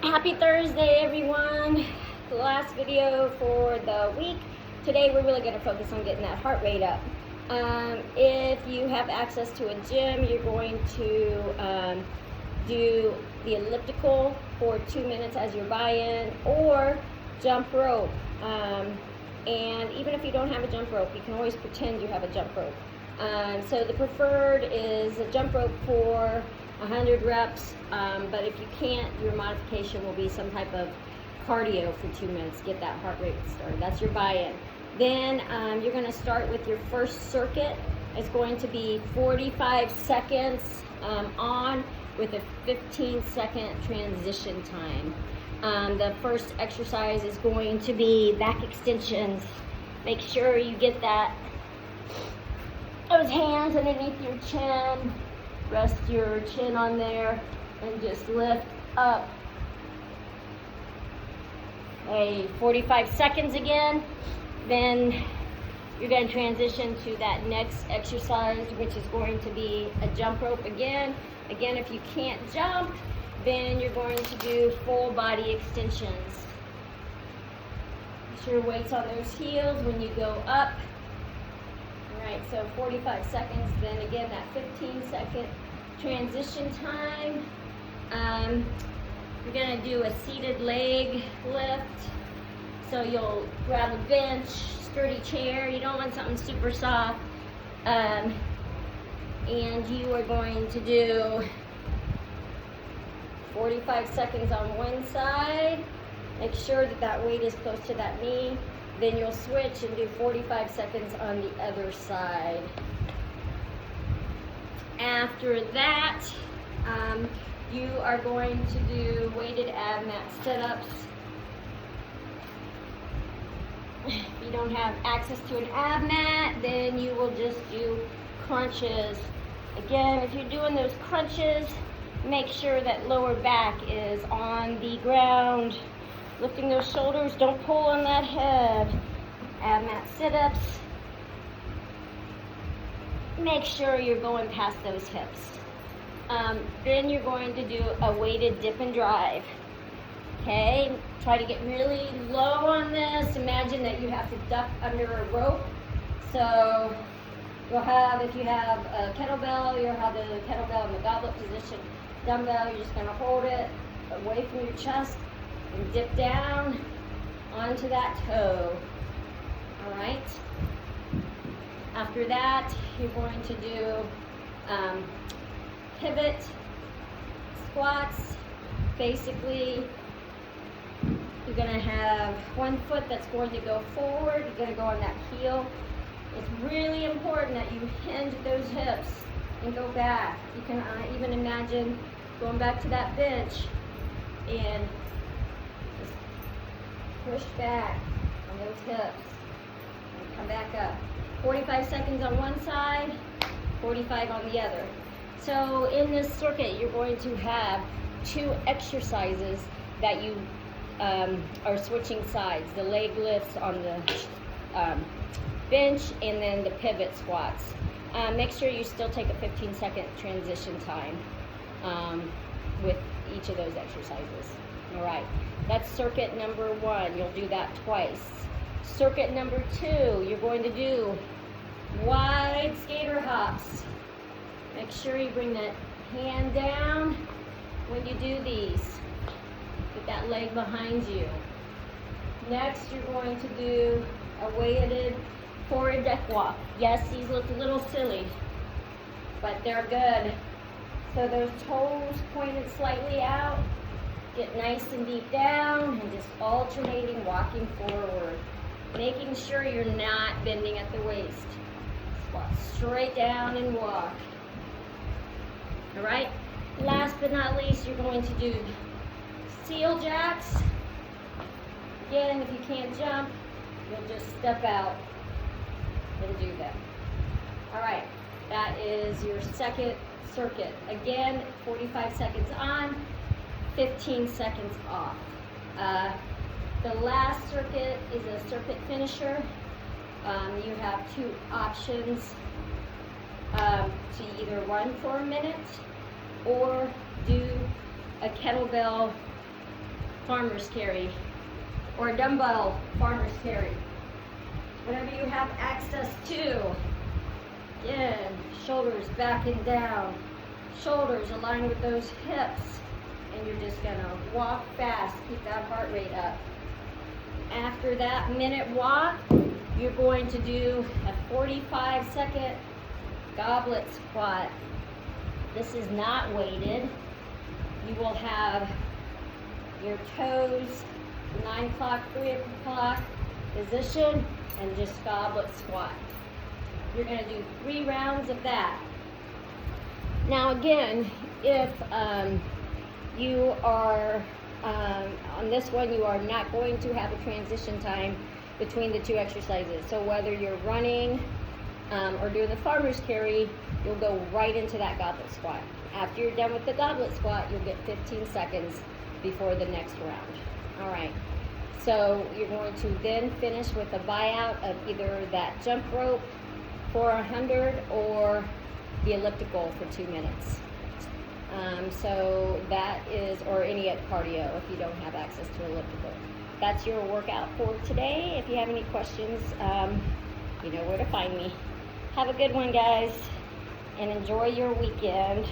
Happy Thursday, everyone. The last video for the week. Today we're really going to focus on getting that heart rate up. If you have access to a gym, you're going to do the elliptical for 2 minutes as your buy-in, or jump rope. And even if you don't have a jump rope, you can always pretend you have a jump rope. So the preferred is a jump rope for 100 reps, but if you can't, your modification will be some type of cardio for 2 minutes. Get that heart rate started. That's your buy-in. Then you're going to start with your first circuit. It's going to be 45 seconds on with a 15-second transition time. The first exercise is going to be back extensions. Make sure you get those hands underneath your chin. Rest your chin on there and just lift up. 45 seconds again. Then you're going to transition to that next exercise, which is going to be a jump rope again. Again, if you can't jump, then you're going to do full body extensions. Make sure your weight's on those heels when you go up. Alright, so 45 seconds, then again that 15-second transition time. You're going to do a seated leg lift. So you'll grab a bench, sturdy chair. You don't want something super soft. And you are going to do 45 seconds on one side. Make sure that that weight is close to that knee. Then you'll switch and do 45 seconds on the other side. After that, you are going to do weighted ab mat sit-ups. If you don't have access to an ab mat, then you will just do crunches. Again, if you're doing those crunches, make sure that lower back is on the ground. Lifting those shoulders, don't pull on that head. Ab mat sit-ups. Make sure you're going past those hips. Then you're going to do a weighted dip and drive. Okay, try to get really low on this. Imagine that you have to duck under a rope. So you'll have, if you have a kettlebell, you'll have the kettlebell in the goblet position. Dumbbell, you're just going to hold it away from your chest and dip down onto that toe. All right. After that, you're going to do pivot squats. Basically, you're going to have one foot that's going to go forward. You're going to go on that heel. It's really important that you hinge those hips and go back. You can even imagine going back to that bench and just push back on those hips and come back up. 45 seconds on one side, 45 on the other. So in this circuit, you're going to have 2 exercises that you are switching sides. The leg lifts on the bench, and then the pivot squats. Make sure you still take a 15-second transition time with each of those exercises. All right, that's circuit number 1. You'll do that twice. Circuit number 2, you're going to do wide skater hops. Make sure you bring that hand down when you do these. Get that leg behind you. Next, you're going to do a weighted forward deck walk. Yes, these look a little silly, but they're good. So those toes pointed slightly out. Get nice and deep down and just alternating, walking forward. Making sure you're not bending at the waist. Squat straight down and walk. All right. Last but not least, you're going to do seal jacks. Again, if you can't jump, you'll just step out and do them. All right. That is your second circuit. Again, 45 seconds on, 15 seconds off. The last circuit is a circuit finisher. You have 2 options to either run for a minute or do a kettlebell farmer's carry or a dumbbell farmer's carry. Whatever you have access to. Again, shoulders back and down. Shoulders aligned with those hips. And you're just gonna walk fast, keep that heart rate up. After that minute walk, you're going to do a 45-second goblet squat. This is not weighted. You will have your toes, 9 o'clock, 3 o'clock position, and just goblet squat. You're going to do 3 rounds of that. Now again, if you are, on this one, you are not going to have a transition time between the 2 exercises. So whether you're running or doing the farmer's carry, you'll go right into that goblet squat. After you're done with the goblet squat, you'll get 15 seconds before the next round. All right. So you're going to then finish with a buyout of either that jump rope for 100 or the elliptical for 2 minutes. So that is, or any cardio if you don't have access to elliptical. That's your workout for today. If you have any questions, you know where to find me. Have a good one, guys, and enjoy your weekend.